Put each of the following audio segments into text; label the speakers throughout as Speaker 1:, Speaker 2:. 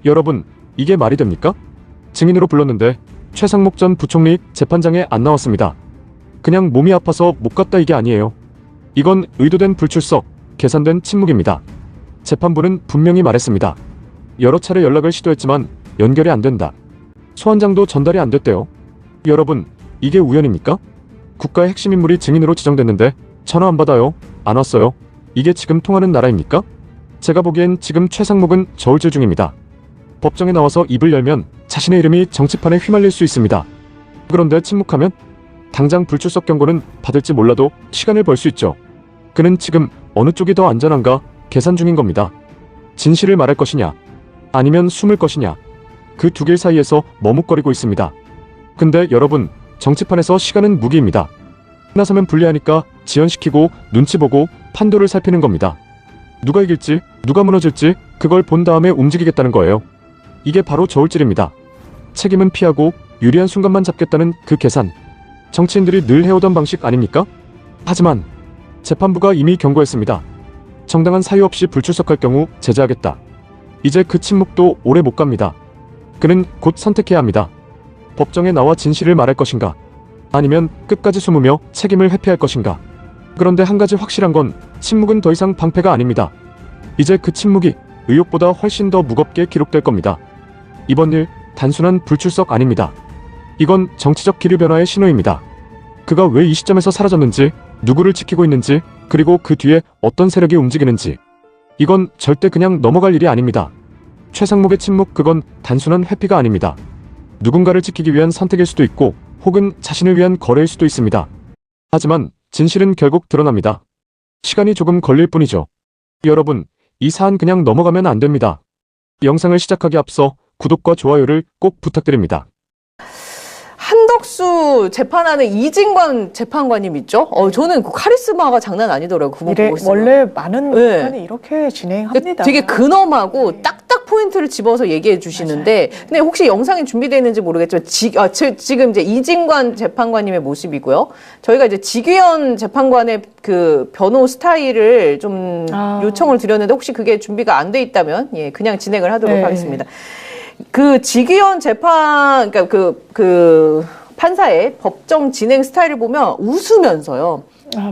Speaker 1: 여러분, 이게 말이 됩니까? 증인으로 불렀는데 최상목 전 부총리 재판장에 안 나왔습니다. 그냥 몸이 아파서 못 갔다 이게 아니에요. 이건 의도된 불출석, 계산된 침묵입니다. 재판부는 분명히 말했습니다. 여러 차례 연락을 시도했지만 연결이 안 된다. 소환장도 전달이 안 됐대요. 여러분, 이게 우연입니까? 국가의 핵심 인물이 증인으로 지정됐는데 전화 안 받아요. 안 왔어요. 이게 지금 통하는 나라입니까? 제가 보기엔 지금 최상목은 저울질 중입니다. 법정에 나와서 입을 열면 자신의 이름이 정치판에 휘말릴 수 있습니다. 그런데 침묵하면 당장 불출석 경고는 받을지 몰라도 시간을 벌 수 있죠. 그는 지금 어느 쪽이 더 안전한가 계산 중인 겁니다. 진실을 말할 것이냐 아니면 숨을 것이냐, 그 두 길 사이에서 머뭇거리고 있습니다. 근데 여러분, 정치판에서 시간은 무기입니다. 나서면 불리하니까 지연시키고 눈치 보고 판도를 살피는 겁니다. 누가 이길지 누가 무너질지 그걸 본 다음에 움직이겠다는 거예요. 이게 바로 저울질입니다. 책임은 피하고 유리한 순간만 잡겠다는 그 계산. 정치인들이 늘 해오던 방식 아닙니까? 하지만 재판부가 이미 경고했습니다. 정당한 사유 없이 불출석할 경우 제재하겠다. 이제 그 침묵도 오래 못 갑니다. 그는 곧 선택해야 합니다. 법정에 나와 진실을 말할 것인가, 아니면 끝까지 숨으며 책임을 회피할 것인가. 그런데 한 가지 확실한 건 침묵은 더 이상 방패가 아닙니다. 이제 그 침묵이 의혹보다 훨씬 더 무겁게 기록될 겁니다. 이번 일 단순한 불출석 아닙니다. 이건 정치적 기류 변화의 신호입니다. 그가 왜 이 시점에서 사라졌는지, 누구를 지키고 있는지, 그리고 그 뒤에 어떤 세력이 움직이는지. 이건 절대 그냥 넘어갈 일이 아닙니다. 최상목의 침묵, 그건 단순한 회피가 아닙니다. 누군가를 지키기 위한 선택일 수도 있고 혹은 자신을 위한 거래일 수도 있습니다. 하지만 진실은 결국 드러납니다. 시간이 조금 걸릴 뿐이죠. 여러분, 이 사안 그냥 넘어가면 안 됩니다. 영상을 시작하기 앞서 구독과 좋아요를 꼭 부탁드립니다.
Speaker 2: 한덕수 재판하는 이진관 재판관님 있죠? 저는 그 카리스마가 장난 아니더라고요. 그분 보고 있으면.
Speaker 3: 원래 많은
Speaker 2: 네.
Speaker 3: 재판이 이렇게 진행합니다.
Speaker 2: 되게 근엄하고 딱딱 포인트를 집어서 얘기해 주시는데,
Speaker 3: 맞아요.
Speaker 2: 근데 혹시 영상이 준비되어 있는지 모르겠지만, 지금 이제 이진관 재판관님의 모습이고요. 저희가 이제 지귀현 재판관의 그 변호 스타일을 좀 요청을 드렸는데, 혹시 그게 준비가 안 돼 있다면, 예, 그냥 진행을 하도록
Speaker 3: 네.
Speaker 2: 하겠습니다. 그 지귀현 재판, 그러니까 그 판사의 법정 진행 스타일을 보면 웃으면서요.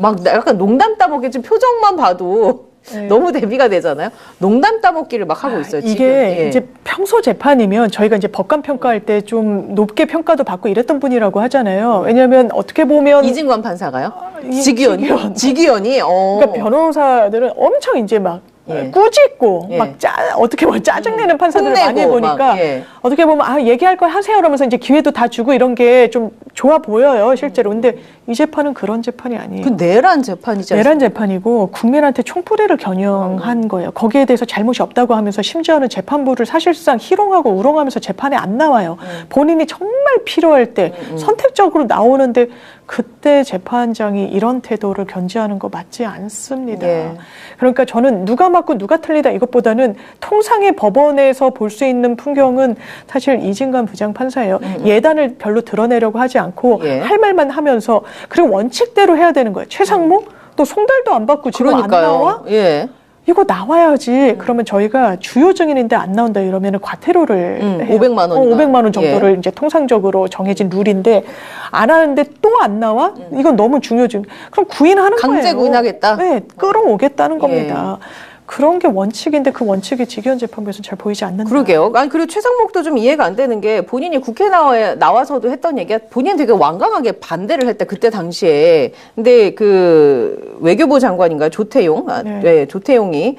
Speaker 2: 막 약간 농담 따먹기, 지금 표정만 봐도
Speaker 3: 네.
Speaker 2: 너무 대비가 되잖아요. 농담 따먹기를 막 하고 있어요.
Speaker 3: 이게
Speaker 2: 지금. 예.
Speaker 3: 이제 평소 재판이면 저희가 이제 법관 평가할 때 좀 높게 평가도 받고 이랬던 분이라고 하잖아요. 왜냐하면 어떻게 보면
Speaker 2: 이진관 판사가요?
Speaker 3: 지귀현.
Speaker 2: 지귀현이.
Speaker 3: 그러니까 변호사들은 엄청 이제 막
Speaker 2: 예.
Speaker 3: 꾸짖고
Speaker 2: 예.
Speaker 3: 막 어떻게 보면 짜증내는 판사들을
Speaker 2: 혼내고
Speaker 3: 많이 해보니까
Speaker 2: 막, 예.
Speaker 3: 어떻게 보면 얘기할 걸 하세요 이러면서 이제 기회도 다 주고 이런 게 좀 좋아 보여요 실제로. 근데 이 재판은 그런 재판이 아니에요.
Speaker 2: 그 내란 재판이지 않습니까?
Speaker 3: 내란 재판이고 국민한테 총뿌리를 겨냥한 거예요. 거기에 대해서 잘못이 없다고 하면서 심지어는 재판부를 사실상 희롱하고 우롱하면서 재판에 안 나와요. 본인이 정말 필요할 때 선택적으로 나오는데 그때 재판장이 이런 태도를 견지하는 거 맞지 않습니다.
Speaker 2: 예.
Speaker 3: 그러니까 저는 누가 맞고 누가 틀리다 이것보다는 통상의 법원에서 볼 수 있는 풍경은 사실 이진관 부장판사예요. 예단을 별로 드러내려고 하지 않고
Speaker 2: 예.
Speaker 3: 할 말만 하면서, 그리고 원칙대로 해야 되는 거예요. 최상목? 또 송달도 안 받고 지금
Speaker 2: 그러니까요.
Speaker 3: 안 나와?
Speaker 2: 예.
Speaker 3: 이거 나와야지. 그러면 저희가 주요 증인인데 안 나온다 이러면 과태료를 해요.
Speaker 2: 500만 원.
Speaker 3: 500만 원 정도를 이제 통상적으로 정해진 룰인데 안 하는데 또 안 나와? 이건 너무 중요 증인. 그럼 구인하는 거예요.
Speaker 2: 강제 구인하겠다?
Speaker 3: 네, 끌어오겠다는
Speaker 2: 예.
Speaker 3: 겁니다. 그런 게 원칙인데 그 원칙이 지기현 재판부에서는 잘 보이지 않는다.
Speaker 2: 그러게요. 아니, 그리고 최상목도 좀 이해가 안 되는 게, 본인이 국회 나와서도 했던 얘기가, 본인은 되게 완강하게 반대를 했다, 그때 당시에. 근데 그 외교부 장관인가요? 조태용? 네, 조태용이,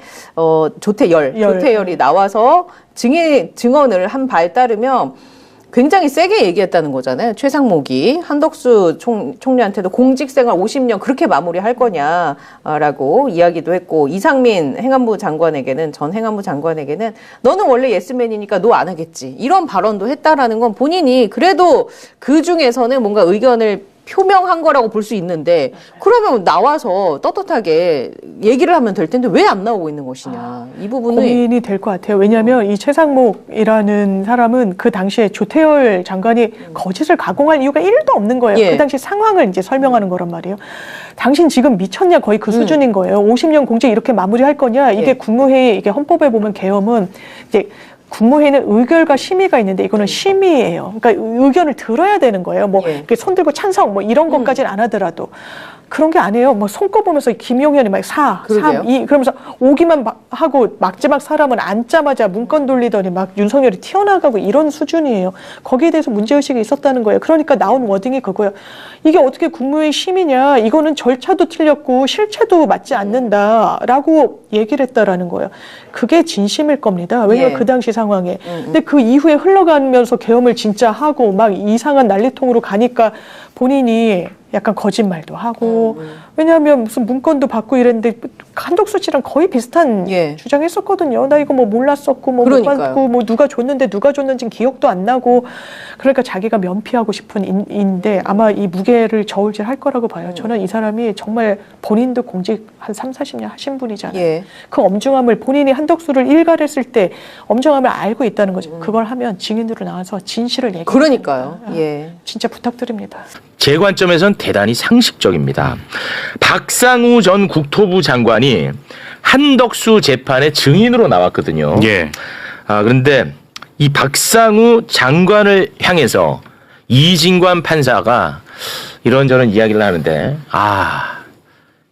Speaker 2: 조태열이 나와서 증언을 한 바에 따르면 굉장히 세게 얘기했다는 거잖아요. 최상목이 한덕수 총리한테도 공직생활 50년 그렇게 마무리할 거냐라고 이야기도 했고, 이상민 행안부 장관에게는, 전 행안부 장관에게는 너는 원래 예스맨이니까 너 안 하겠지, 이런 발언도 했다라는 건 본인이 그래도 그 중에서는 뭔가 의견을 표명한 거라고 볼 수 있는데, 그러면 나와서 떳떳하게 얘기를 하면 될 텐데 왜 안 나오고 있는 것이냐, 이 부분은
Speaker 3: 고민이 될 것 같아요. 왜냐하면 이 최상목이라는 사람은 그 당시에 조태열 장관이 거짓을 가공할 이유가 1도 없는 거예요.
Speaker 2: 예.
Speaker 3: 그 당시 상황을 이제 설명하는 거란 말이에요. 당신 지금 미쳤냐, 거의 그 수준인 거예요. 50년 공직 이렇게 마무리할 거냐. 이게
Speaker 2: 예.
Speaker 3: 국무회의, 이게 헌법에 보면 계엄은 이제 국무회의는 의결과 심의가 있는데 이거는 심의예요. 그러니까 의견을 들어야 되는 거예요. 뭐
Speaker 2: 예.
Speaker 3: 이렇게 손 들고 찬성 뭐 이런 것까지는 안 하더라도 그런 게 아니에요. 뭐 손꼽 보면서 김용현이 막 4,
Speaker 2: 그러게요.
Speaker 3: 3, 2 그러면서 오기만 하고 마지막 사람은 앉자마자 문건 돌리더니 막 윤석열이 튀어나가고 이런 수준이에요. 거기에 대해서 문제의식이 있었다는 거예요. 그러니까 나온 워딩이 그거예요. 이게 어떻게 국무회의 심의냐. 이거는 절차도 틀렸고 실체도 맞지 않는다라고 얘기를 했다라는 거예요. 그게 진심일 겁니다. 왜냐하면
Speaker 2: 예.
Speaker 3: 그 당시 상황에. 근데 그 이후에 흘러가면서 계엄을 진짜 하고 막 이상한 난리통으로 가니까 본인이 약간 거짓말도 하고 왜냐하면 무슨 문건도 받고 이랬는데 한덕수 씨랑 거의 비슷한
Speaker 2: 예.
Speaker 3: 주장했었거든요. 나 이거 뭐 몰랐었고 뭐 못
Speaker 2: 그러니까요.
Speaker 3: 받고 뭐 누가 줬는데 누가 줬는지는 기억도 안 나고 그러니까 자기가 면피하고 싶은 인데 아마 이 무게를 저울질할 거라고 봐요. 저는 이 사람이 정말 본인도 공직 한 3, 40년 하신 분이잖아요.
Speaker 2: 예.
Speaker 3: 그 엄중함을 본인이 한덕수를 일갈했을 때 엄중함을 알고 있다는 거죠. 그걸 하면 증인으로 나와서 진실을 얘기해요.
Speaker 2: 그러니까요. 예.
Speaker 3: 진짜 부탁드립니다.
Speaker 4: 제 관점에선 대단히 상식적입니다. 박상우 전 국토부 장관이 한덕수 재판의 증인으로 나왔거든요.
Speaker 5: 예.
Speaker 4: 그런데 이 박상우 장관을 향해서 이진관 판사가 이런저런 이야기를 하는데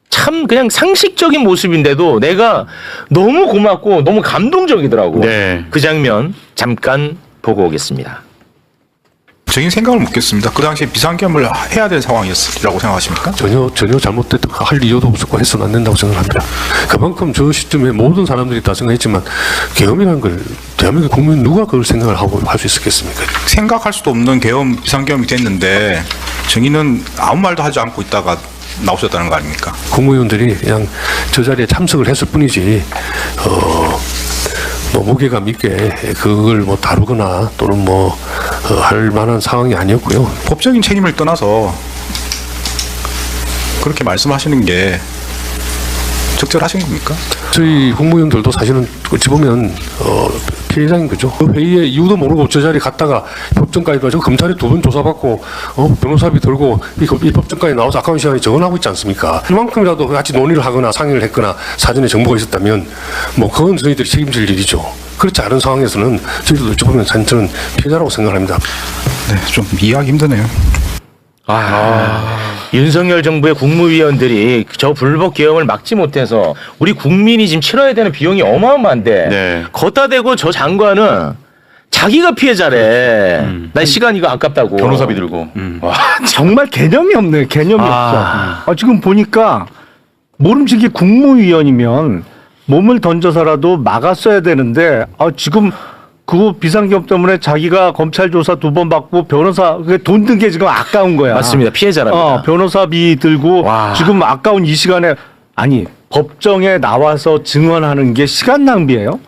Speaker 4: 참 그냥 상식적인 모습인데도 내가 너무 고맙고 너무 감동적이더라고.
Speaker 5: 네.
Speaker 4: 그 장면 잠깐 보고 오겠습니다.
Speaker 6: 적인 생각을 묻겠습니다. 그 당시에 비상계엄을 해야 될 상황이었으리라고 생각하십니까?
Speaker 7: 전혀 잘못됐다 할 이유도 없었고 해서는 안 된다고 생각합니다. 그만큼 저 시점에 모든 사람들이 다 생각했지만 계엄이라는 걸 대한민국 국민 누가 그걸 생각을 하고 할 수 있었겠습니까?
Speaker 6: 생각할 수도 없는 비상계엄이 됐는데 정의는 아무 말도 하지 않고 있다가 나오셨다는 거 아닙니까?
Speaker 7: 국무위원들이 그냥 저 자리에 참석을 했을 뿐이지 뭐 무게감 있게 그걸 뭐 다루거나 또는 뭐 할 만한 상황이 아니었고요.
Speaker 6: 법적인 책임을 떠나서 그렇게 말씀하시는 게 적절하신 겁니까?
Speaker 7: 저희 국무위원들도 사실은 어찌 보면 피해자인 거죠. 그 회의의 이유도 모르고 저 자리에 갔다가 법정까지 가서 검찰이 2번 조사받고 변호사비 들고 이 법정까지 나와서 아까운 시간에 적어나고 있지 않습니까? 이만큼이라도 같이 논의를 하거나 상의를 했거나 사전에 정보가 있었다면 뭐 그건 저희들이 책임질 일이죠. 그렇지 않은 상황에서는 저희들도 어찌 보면 저는 피해자라고 생각합니다.
Speaker 6: 네, 좀 이해하기 힘드네요.
Speaker 4: 윤석열 정부의 국무위원들이 저 불법 계엄을 막지 못해서 우리 국민이 지금 치러야 되는 비용이 어마어마한데
Speaker 5: 네.
Speaker 4: 걷다 대고 저 장관은 자기가 피해자래. 나 시간 이거 아깝다고.
Speaker 5: 변호사비 들고.
Speaker 8: 정말 개념이 없네요. 개념이 없어. 지금 보니까 모름지기 국무위원이면 몸을 던져서라도 막았어야 되는데 지금 그 비상계엄 때문에 자기가 검찰 조사 2번 받고 변호사 돈 든 게 지금 아까운 거야.
Speaker 4: 맞습니다. 피해자랍니다.
Speaker 8: 변호사비 들고 지금 아까운 이 시간에 법정에 나와서 증언하는 게 시간 낭비예요?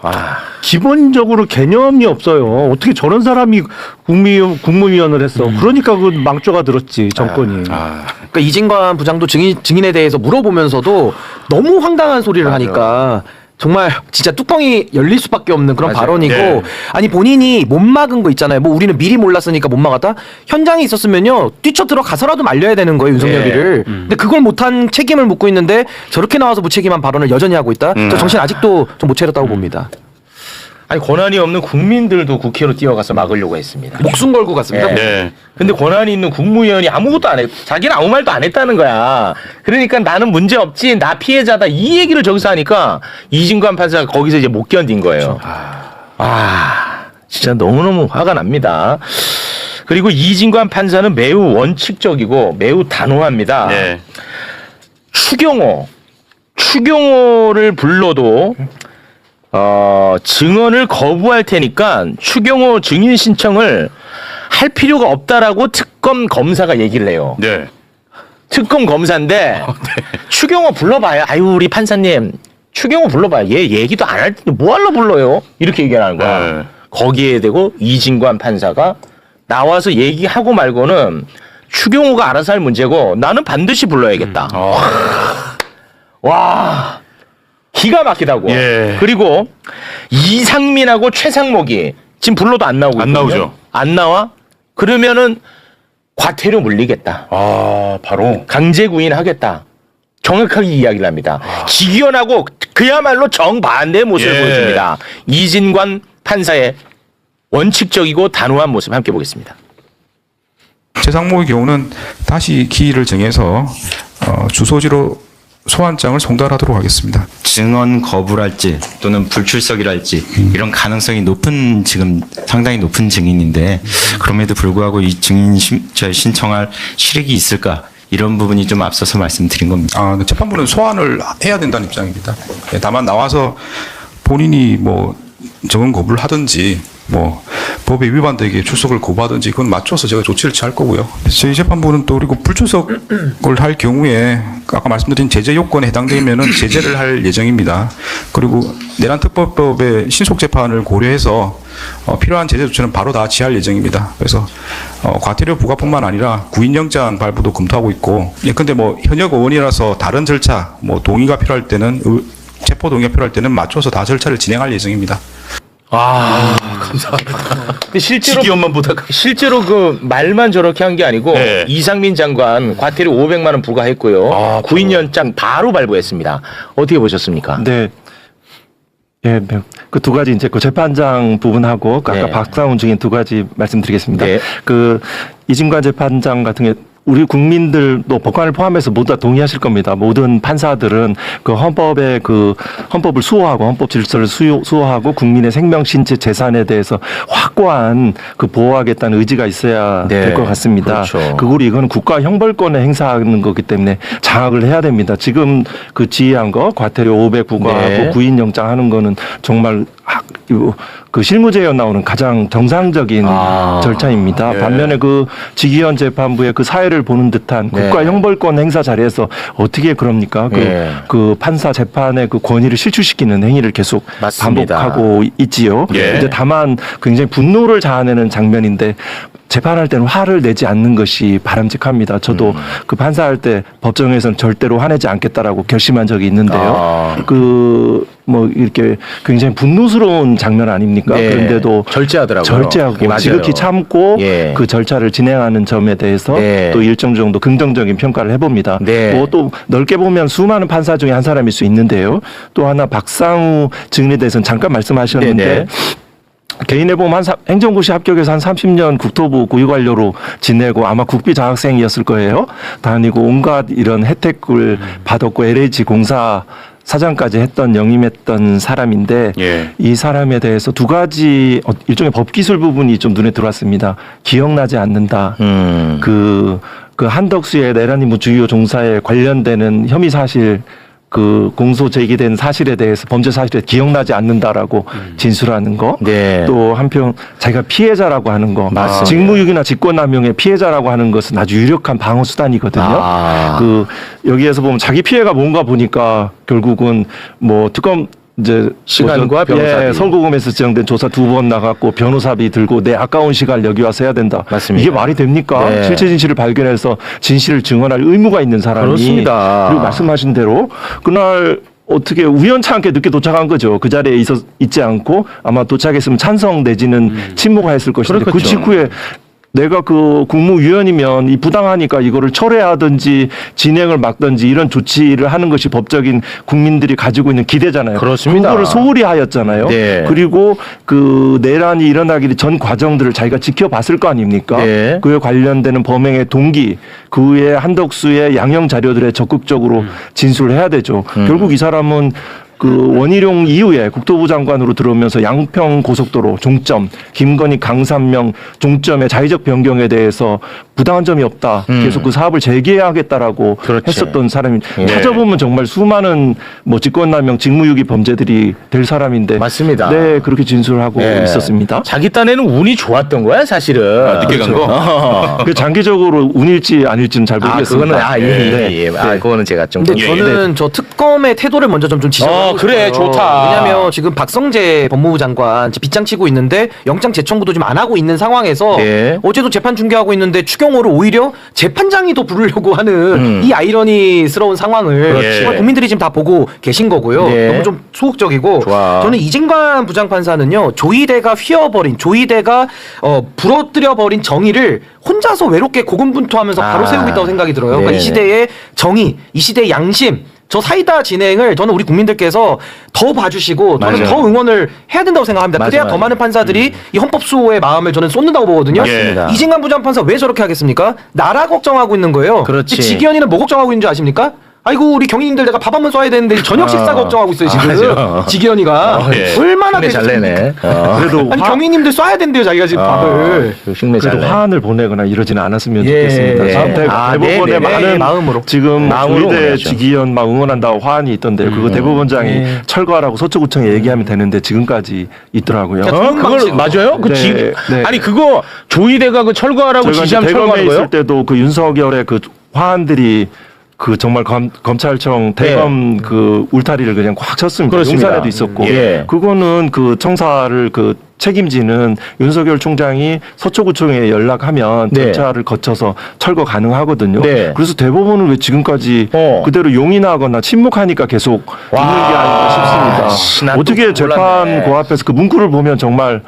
Speaker 8: 기본적으로 개념이 없어요. 어떻게 저런 사람이 국무위원을 했어? 그러니까 그 망조가 들었지 정권이.
Speaker 9: 그러니까 이진관 부장도 증인에 대해서 물어보면서도 너무 황당한 소리를 하니까 정말 진짜 뚜껑이 열릴 수밖에 없는 그런
Speaker 4: 맞아요.
Speaker 9: 발언이고
Speaker 5: 네.
Speaker 9: 아니 본인이 못 막은 거 있잖아요. 뭐 우리는 미리 몰랐으니까 못 막았다. 현장에 있었으면요 뛰쳐 들어가서라도 말려야 되는 거예요 윤석열이를. 근데 그걸 못한 책임을 묻고 있는데 저렇게 나와서 무책임한 발언을 여전히 하고 있다. 저 정신 아직도 좀 못 차렸다고 봅니다.
Speaker 4: 아니 권한이 없는 국민들도 국회로 뛰어가서 막으려고 했습니다.
Speaker 9: 목숨 걸고 갔습니다.
Speaker 4: 네.
Speaker 5: 네.
Speaker 4: 근데 권한이 있는 국무위원이 아무것도 안 해. 자기는 아무 말도 안 했다는 거야. 그러니까 나는 문제 없지. 나 피해자다. 이 얘기를 저기서 하니까 이진관 판사가 거기서 이제 못 견딘 거예요. 진짜 너무너무 화가 납니다. 그리고 이진관 판사는 매우 원칙적이고 매우 단호합니다.
Speaker 5: 네.
Speaker 4: 추경호를 불러도 증언을 거부할 테니까 추경호 증인 신청을 할 필요가 없다라고 특검 검사가 얘기를 해요.
Speaker 5: 네.
Speaker 4: 특검 검사인데 추경호 불러봐요. 아유 우리 판사님 추경호 불러봐요. 얘 얘기도 안 할 텐데 뭐하러 불러요? 이렇게 얘기하는 거야.
Speaker 5: 네.
Speaker 4: 거기에 대고 이진관 판사가 나와서 얘기하고 말고는 추경호가 알아서 할 문제고 나는 반드시 불러야겠다. 와 기가 막히다고.
Speaker 5: 예.
Speaker 4: 그리고 이상민하고 최상목이 지금 불러도 안 나오고
Speaker 5: 안
Speaker 4: 있거든요.
Speaker 5: 나오죠.
Speaker 4: 안 나와? 그러면은 과태료 물리겠다.
Speaker 5: 바로.
Speaker 4: 강제 구인하겠다. 정확하게 이야기를 합니다. 직연하고 그야말로 정반대의 모습을
Speaker 5: 예.
Speaker 4: 보여줍니다. 이진관 판사의 원칙적이고 단호한 모습 함께 보겠습니다.
Speaker 6: 최상목의 경우는 다시 기일을 정해서 주소지로 소환장을 송달하도록 하겠습니다.
Speaker 10: 증언 거부랄지 또는 불출석이랄지 이런 가능성이 높은 지금 상당히 높은 증인인데 그럼에도 불구하고 이 증인 신청할 실익이 있을까 이런 부분이 좀 앞서서 말씀드린 겁니다.
Speaker 6: 재판부는 소환을 해야 된다는 입장입니다. 다만 나와서 본인이 뭐 증언 거부를 하든지 뭐 법에 위반되게 출석을 거부하든지 그건 맞춰서 제가 조치를 취할 거고요. 저희 재판부는 또 그리고 불출석을 할 경우에 아까 말씀드린 제재 요건에 해당되면은 제재를 할 예정입니다. 그리고 내란특별법의 신속 재판을 고려해서 필요한 제재 조치는 바로 다 취할 예정입니다. 그래서 과태료 부과뿐만 아니라 구인영장 발부도 검토하고 있고, 근데 뭐 현역 의원이라서 다른 절차, 뭐 동의가 필요할 때는 체포 동의가 필요할 때는 맞춰서 다 절차를 진행할 예정입니다.
Speaker 4: 감사합니다. 근데 실제로 그 말만 저렇게 한 게 아니고
Speaker 5: 네.
Speaker 4: 이상민 장관 과태료 500만 원 부과했고요. 구인영장 바로 발부했습니다. 어떻게 보셨습니까?
Speaker 11: 네. 예, 그 두 가지 이제 그 재판장 부분하고 아까
Speaker 4: 네.
Speaker 11: 박상훈 증인 두 가지 말씀드리겠습니다.
Speaker 4: 네.
Speaker 11: 그 이진관 재판장 같은 게 우리 국민들도 법관을 포함해서 모두 다 동의하실 겁니다. 모든 판사들은 그 헌법의 그 헌법을 수호하고 헌법 질서를 수호하고 국민의 생명, 신체, 재산에 대해서 확고한 그 보호하겠다는 의지가 있어야
Speaker 4: 네.
Speaker 11: 될 것 같습니다.
Speaker 4: 그렇죠.
Speaker 11: 그리고 이건 국가 형벌권을 행사하는 거기 때문에 장악을 해야 됩니다. 지금 그 지휘한 거 과태료 500 부과하고
Speaker 4: 네.
Speaker 11: 구인영장 하는 거는 정말 그 실무제에 나오는 가장 정상적인 절차입니다.
Speaker 4: 네.
Speaker 11: 반면에 그 지기현 재판부의 그 사회를 보는 듯한
Speaker 4: 네.
Speaker 11: 국가 형벌권 행사 자리에서 어떻게 그럽니까?
Speaker 4: 네.
Speaker 11: 그 판사 재판의 그 권위를 실추시키는 행위를 계속
Speaker 4: 맞습니다.
Speaker 11: 반복하고 있지요.
Speaker 4: 예.
Speaker 11: 이제 다만 굉장히 분노를 자아내는 장면인데 재판할 때는 화를 내지 않는 것이 바람직합니다. 저도 그 판사할 때 법정에서는 절대로 화내지 않겠다라고 결심한 적이 있는데요. 뭐 이렇게 굉장히 분노스러운 장면 아닙니까?
Speaker 4: 네.
Speaker 11: 그런데도
Speaker 4: 절제하더라고요.
Speaker 11: 절제하고
Speaker 4: 맞아요.
Speaker 11: 지극히 참고
Speaker 4: 예.
Speaker 11: 그 절차를 진행하는 점에 대해서
Speaker 4: 네.
Speaker 11: 또 일정 정도 긍정적인 평가를 해봅니다.
Speaker 4: 네.
Speaker 11: 뭐 또 넓게 보면 수많은 판사 중에 한 사람일 수 있는데요. 또 하나 박상우 증인에 대해서는 잠깐 말씀하셨는데
Speaker 4: 네네.
Speaker 11: 개인에 보면 행정고시 합격해서 한 30년 국토부 고위관료로 지내고 아마 국비 장학생이었을 거예요. 다니고 온갖 이런 혜택을 받았고 LH 공사 사장까지 했던 영임했던 사람인데
Speaker 5: 예.
Speaker 11: 이 사람에 대해서 두 가지 일종의 법기술 부분이 좀 눈에 들어왔습니다. 기억나지 않는다. 그 한덕수의 내란임무 주요 종사에 관련되는 혐의 사실 그 공소 제기된 사실에 대해서 범죄 사실에 기억나지 않는다라고 진술하는 거.
Speaker 4: 네.
Speaker 11: 또 한편 자기가 피해자라고 하는 거.
Speaker 4: 맞습니다.
Speaker 11: 직무유기나 직권남용의 피해자라고 하는 것은 아주 유력한 방어 수단이거든요. 그 여기에서 보면 자기 피해가 뭔가 보니까 결국은 뭐 특검 이제
Speaker 4: 시간과 변호사비.
Speaker 11: 서울고검에서 지정된 조사 2번 나갔고 변호사비 들고 내 아까운 시간 여기 와서 해야 된다.
Speaker 4: 맞습니다.
Speaker 11: 이게 말이 됩니까?
Speaker 4: 네.
Speaker 11: 실체 진실을 발견해서 진실을 증언할 의무가 있는 사람이
Speaker 4: 그렇습니다.
Speaker 11: 그리고 말씀하신 대로 그날 어떻게 우연찮게 늦게 도착한 거죠. 그 자리에 있지 않고 아마 도착했으면 찬성 내지는 침묵했을 것인데 그
Speaker 4: 그렇겠죠.
Speaker 11: 직후에 내가 그 국무위원이면 이 부당하니까 이거를 철회하든지 진행을 막든지 이런 조치를 하는 것이 법적인 국민들이 가지고 있는 기대잖아요.
Speaker 4: 그렇습니다.
Speaker 11: 그거를 소홀히 하였잖아요.
Speaker 4: 네.
Speaker 11: 그리고 그 내란이 일어나기 전 과정들을 자기가 지켜봤을 거 아닙니까?
Speaker 4: 네.
Speaker 11: 그에 관련되는 범행의 동기, 그 외에 한덕수의 양형 자료들에 적극적으로 진술을 해야 되죠. 결국 이 사람은 그 원희룡 이후에 국토부 장관으로 들어오면서 양평 고속도로 종점, 김건희 강산명 종점의 자의적 변경에 대해서 부당한 점이 없다. 계속 그 사업을 재개하겠다라고
Speaker 4: 그렇지.
Speaker 11: 했었던 사람이
Speaker 4: 예.
Speaker 11: 찾아보면 정말 수많은 뭐 직권남용, 직무유기 범죄들이 될 사람인데
Speaker 4: 맞습니다.
Speaker 11: 네, 그렇게 진술하고
Speaker 4: 네.
Speaker 11: 있었습니다.
Speaker 4: 자기 딴에는 운이 좋았던 거야, 사실은.
Speaker 5: 늦게 간 거?
Speaker 11: 그 장기적으로 운일지 아닐지는 잘 모르겠습니다.
Speaker 4: 그거는
Speaker 11: 네.
Speaker 4: 그거는 제가 좀.
Speaker 9: 근데 저는 저 특검의 태도를 먼저 좀 지적하고
Speaker 4: 그래,
Speaker 9: 싶어요.
Speaker 4: 좋다.
Speaker 9: 왜냐하면 지금 박성재 법무부 장관 빗장치고 있는데 영장 재청구도 좀 안 하고 있는 상황에서
Speaker 4: 네.
Speaker 9: 어제도 재판 중계하고 있는데 추경호를 오히려 재판장이 더 부르려고 하는 이 아이러니스러운 상황을
Speaker 4: 그렇지.
Speaker 9: 정말 국민들이 지금 다 보고 계신 거고요.
Speaker 4: 네.
Speaker 9: 너무 좀 소극적이고
Speaker 4: 좋아.
Speaker 9: 저는 이진관 부장판사는요 조이대가 휘어버린 조이대가 부러뜨려버린 정의를 혼자서 외롭게 고군분투하면서 바로 세우고 있다고 생각이 들어요. 그러니까
Speaker 4: 네.
Speaker 9: 이 시대의 정의, 이 시대의 양심 저 사이다 진행을 저는 우리 국민들께서 더 봐주시고 저는
Speaker 4: 맞아요.
Speaker 9: 더 응원을 해야 된다고 생각합니다. 그래야
Speaker 4: 맞아.
Speaker 9: 더 많은 판사들이 이 헌법 수호의 마음을 저는 쏟는다고 보거든요.
Speaker 4: 맞습니다.
Speaker 9: 이진관 부장판사 왜 저렇게 하겠습니까? 나라 걱정하고 있는 거예요.
Speaker 4: 그렇지.
Speaker 9: 근데 지기현이는 뭐 걱정하고 있는 줄 아십니까? 아이고 우리 경위님들 내가 밥 한 번 쏴야 되는데 저녁 식사 걱정하고 있어요 지금.
Speaker 4: 맞아.
Speaker 9: 지기현이가
Speaker 4: 예.
Speaker 9: 얼마나
Speaker 4: 흉내 잘 내네.
Speaker 11: 그래도
Speaker 9: 아니 경위님들 쏴야 된대요 자기가 지금 밥을.
Speaker 4: 흉내 잘
Speaker 11: 그래도
Speaker 4: 내.
Speaker 11: 화환을 보내거나 이러지는 않았으면
Speaker 9: 예.
Speaker 11: 좋겠습니다. 지금 대법원의
Speaker 9: 네네네.
Speaker 11: 많은
Speaker 9: 마음으로.
Speaker 11: 지금
Speaker 4: 마음으로
Speaker 11: 조희대
Speaker 4: 응원하죠.
Speaker 11: 지기현 막 응원한다고 화환이 있던데 그거 대법원장이 철거하라고 서초구청에 얘기하면 되는데 지금까지 있더라고요.
Speaker 4: 그걸 맞아요? 그
Speaker 11: 네, 네.
Speaker 4: 아니 그거 조희대가 그 철거하라고
Speaker 11: 저희가 이제
Speaker 4: 지시하면
Speaker 11: 대검에
Speaker 4: 철거하는 거예요?
Speaker 11: 있을 때도 그 윤석열의 그 화환들이 그 정말 검찰청 대검 그 울타리를 그냥 꽉 쳤습니다.
Speaker 4: 그렇습니다.
Speaker 11: 용산에도 있었고
Speaker 4: 예.
Speaker 11: 그거는 그 청사를 그 책임지는 윤석열 총장이 서초구청에 연락하면
Speaker 4: 네.
Speaker 11: 절차를 거쳐서 철거 가능하거든요.
Speaker 4: 네.
Speaker 11: 그래서 대법원은 왜 지금까지
Speaker 4: 어.
Speaker 11: 그대로 용인하거나 침묵하니까 계속 있는 게 아닌가
Speaker 4: 씨,
Speaker 11: 싶습니다.
Speaker 4: 난또
Speaker 11: 어떻게 재판
Speaker 4: 몰랐네.
Speaker 11: 그 앞에서 그 문구를 보면 정말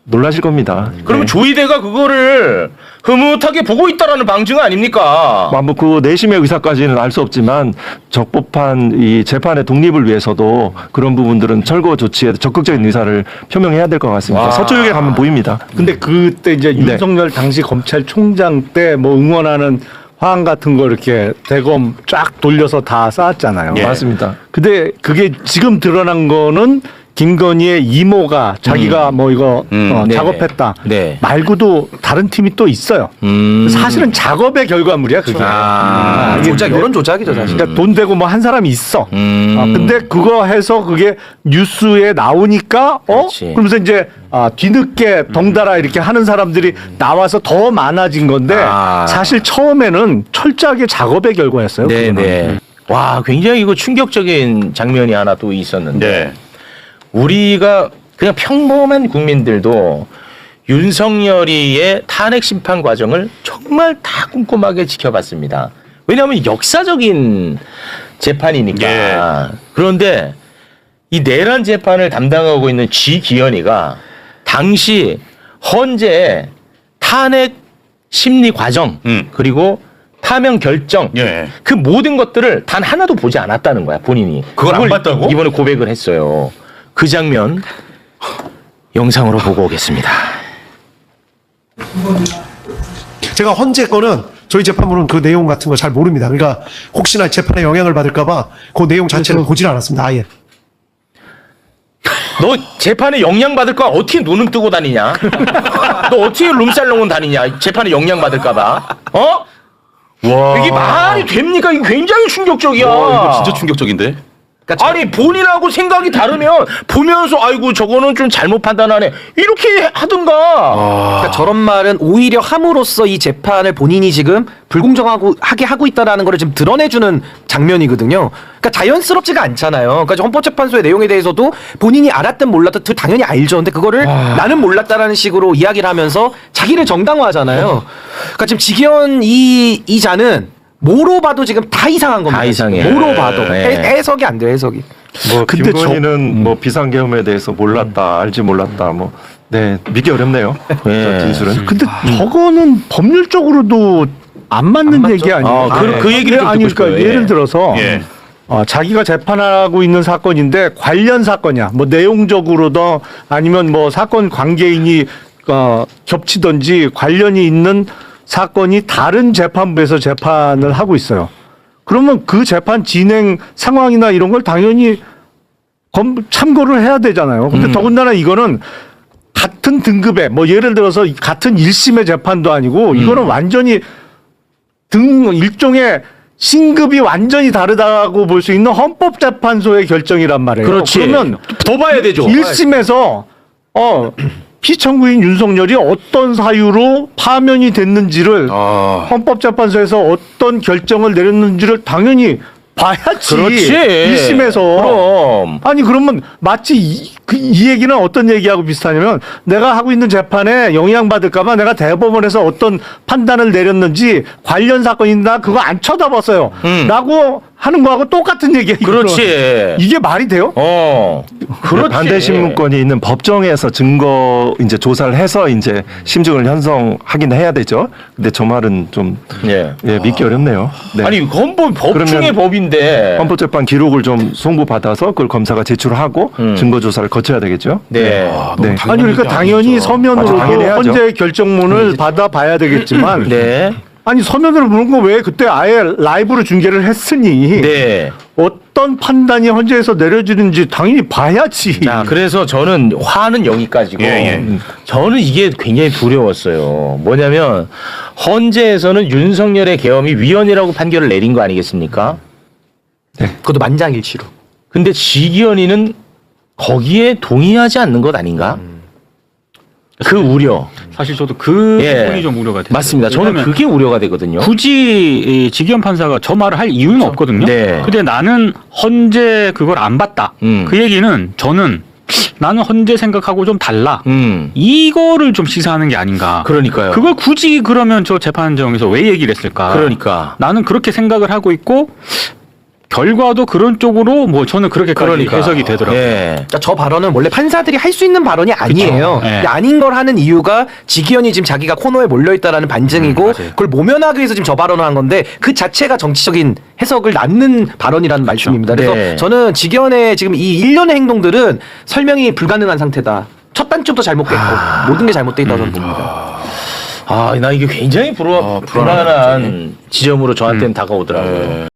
Speaker 11: 놀라실 겁니다.
Speaker 4: 그러면 조희대가 그거를 흐뭇하게 보고 있다라는 방증 아닙니까?
Speaker 11: 그 내심의 의사까지는 알 수 없지만 적법한 이 재판의 독립을 위해서도 그런 부분들은 철거 조치에 적극적인 의사를 표명해야 될 것 같습니다.
Speaker 4: 와.
Speaker 11: 서초역에 가면 보입니다.
Speaker 8: 근데 그때 이제
Speaker 11: 네.
Speaker 8: 윤석열 당시 검찰총장 때 뭐 응원하는 화환 같은 거 이렇게 대검 쫙 돌려서 다 쌓았잖아요.
Speaker 11: 맞습니다.
Speaker 8: 근데 그게 지금 드러난 거는 김건희의 이모가 자기가 뭐 이거
Speaker 4: 네네.
Speaker 8: 작업했다
Speaker 4: 네.
Speaker 8: 말고도 다른 팀이 또 있어요. 사실은 작업의 결과물이야 그게. 이게
Speaker 9: 조작 여론 조작이죠 사실.
Speaker 8: 그러니까 돈 되고 뭐 한 사람이 있어. 근데 그거 해서 그게 뉴스에 나오니까
Speaker 4: 그렇지.
Speaker 8: 그러면서 이제 뒤늦게 덩달아 이렇게 하는 사람들이 나와서 더 많아진 건데 사실 처음에는 철저하게 작업의 결과였어요.
Speaker 4: 네네. 와 굉장히 이거 충격적인 장면이 하나 또 있었는데 우리가 그냥 평범한 국민들도 윤석열이의 탄핵 심판 과정을 정말 다 꼼꼼하게 지켜봤습니다. 왜냐하면 역사적인 재판이니까. 그런데 이 내란 재판을 담당하고 있는 지기현이가 당시 헌재 탄핵 심리 과정 그리고 파면 결정 그 모든 것들을 단 하나도 보지 않았다는 거야 본인이.
Speaker 5: 그걸 안 봤다고?
Speaker 4: 이번에 고백을 했어요. 그 장면 영상으로 보고 오겠습니다.
Speaker 12: 제가 헌재 거는 저희 재판부는 그 내용 같은 거 잘 모릅니다. 그러니까 혹시나 재판에 영향을 받을까봐 그 내용 자체는 보질 않았습니다. 아예.
Speaker 4: 너 재판에 영향 받을까 어떻게 눈을 뜨고 다니냐? 너 어떻게 룸살롱은 다니냐? 재판에 영향 받을까봐? 어?
Speaker 5: 와.
Speaker 4: 이게 말이 됩니까? 이게 굉장히 충격적이야.
Speaker 5: 이거 진짜 충격적인데.
Speaker 4: 아니 본인하고 생각이 다르면 보면서 아이고 저거는 좀 잘못 판단하네 이렇게 하든가.
Speaker 9: 그러니까 저런 말은 오히려 함으로써 이 재판을 본인이 지금 불공정하게 하고 있다라는 거를 지금 드러내주는 장면이거든요. 그러니까 자연스럽지가 않잖아요. 그러니까 헌법재판소의 내용에 대해서도 본인이 알았든 몰랐든 당연히 알죠. 근데 그거를 나는 몰랐다라는 식으로 이야기를 하면서 자기를 정당화하잖아요. 그러니까 지금 지기현 이자는 뭐로 봐도 지금 다 이상한 겁니다.
Speaker 4: 다 이상해.
Speaker 9: 뭐로 봐도
Speaker 4: 네.
Speaker 9: 해석이 안 돼요. 해석이.
Speaker 11: 근데 김건희는 뭐 비상계엄에 대해서 몰랐다, 알지 몰랐다, 믿기 어렵네요. 저 진술은.
Speaker 8: 근데 저거는 법률적으로도 안 맞는 얘기 아니에요?
Speaker 4: 그 얘기를 좀
Speaker 8: 아니
Speaker 4: 듣고
Speaker 8: 그러니까
Speaker 4: 싶어요.
Speaker 8: 예를 들어서 자기가 재판하고 있는 사건인데 관련 사건이야. 뭐 내용적으로도 아니면 뭐 사건 관계인이 겹치든지 관련이 있는 사건이 다른 재판부에서 재판을 하고 있어요. 그러면 그 재판 진행 상황이나 이런 걸 당연히 참고를 해야 되잖아요. 근데 더군다나 이거는 같은 등급의 뭐 예를 들어서 같은 1심의 재판도 아니고 이거는 완전히 일종의 신급이 완전히 다르다고 볼 수 있는 헌법재판소의 결정이란 말이에요.
Speaker 4: 그렇지.
Speaker 8: 그러면
Speaker 4: 더 봐야 되죠.
Speaker 8: 1심에서 피청구인 윤석열이 어떤 사유로 파면이 됐는지를 헌법재판소에서 어떤 결정을 내렸는지를 당연히 봐야지.
Speaker 4: 그렇지.
Speaker 8: 1심에서.
Speaker 4: 그럼.
Speaker 8: 아니 그러면 마치 이 얘기는 어떤 얘기하고 비슷하냐면 내가 하고 있는 재판에 영향받을까 봐 내가 대법원에서 어떤 판단을 내렸는지 관련 사건이나 그거 안 쳐다봤어요. 라고 하는 거하고 똑같은 얘기야. 이거는.
Speaker 4: 그렇지.
Speaker 8: 이게 말이 돼요?
Speaker 4: 그렇지.
Speaker 11: 반대 신문권이 있는 법정에서 증거 이제 조사를 해서 이제 심증을 형성하긴 해야 되죠. 근데 저 말은 좀
Speaker 4: 예.
Speaker 11: 믿기 어렵네요. 네.
Speaker 4: 아니 헌법 법 중의
Speaker 11: 그러면
Speaker 4: 법인데.
Speaker 11: 헌법재판 기록을 좀 송부받아서 그걸 검사가 제출하고 증거 조사를 거쳐야 되겠죠.
Speaker 4: 네.
Speaker 11: 네.
Speaker 8: 아니 그러니까 당연히 서면으로도
Speaker 11: 당연히 해야죠.
Speaker 8: 헌재 결정문을 받아봐야 되겠지만
Speaker 4: 네.
Speaker 8: 아니 서면으로 보는 거 왜 그때 아예 라이브로 중계를 했으니
Speaker 4: 네.
Speaker 8: 어떤 판단이 헌재에서 내려지는지 당연히 봐야지.
Speaker 4: 자, 그래서 저는 화는 여기까지고 저는 이게 굉장히 두려웠어요. 뭐냐면 헌재에서는 윤석열의 계엄이 위헌이라고 판결을 내린 거 아니겠습니까?
Speaker 9: 그것도 만장일치로.
Speaker 4: 근데 지기현이는 거기에 동의하지 않는 것 아닌가? 그 우려.
Speaker 13: 사실 저도 그 부분이 좀 우려가 돼요.
Speaker 4: 맞습니다. 저는
Speaker 13: 왜냐하면
Speaker 4: 그게 우려가 되거든요.
Speaker 13: 굳이 이 지기현 판사가 저 말을 할 이유는 없거든요.
Speaker 4: 네.
Speaker 13: 근데 나는 헌재 그걸 안 봤다. 그 얘기는 나는 헌재 생각하고 좀 달라. 이거를 좀 시사하는 게 아닌가.
Speaker 4: 그러니까요.
Speaker 13: 그걸 굳이 그러면 저 재판정에서 왜 얘기를 했을까?
Speaker 4: 그러니까.
Speaker 13: 나는 그렇게 생각을 하고 있고 결과도 그런 쪽으로 뭐 저는 그렇게까지 해석이 되더라고요.
Speaker 9: 그러니까 저 발언은 원래 판사들이 할 수 있는 발언이 아니에요.
Speaker 13: 네.
Speaker 9: 근데 아닌 걸 하는 이유가 지기현이 지금 자기가 코너에 몰려있다라는 반증이고 그걸 모면하기 위해서 지금 저 발언을 한 건데 그 자체가 정치적인 해석을 낳는 발언이라는 말씀입니다. 그래서
Speaker 4: 네.
Speaker 9: 저는 지기현의 지금 이 일련의 행동들은 설명이 불가능한 상태다. 첫 단추도 잘못됐고 모든 게 잘못돼 있다고 저는 봅니다.
Speaker 4: 나 이게 굉장히 불안한 지점으로 저한테는 다가오더라고요.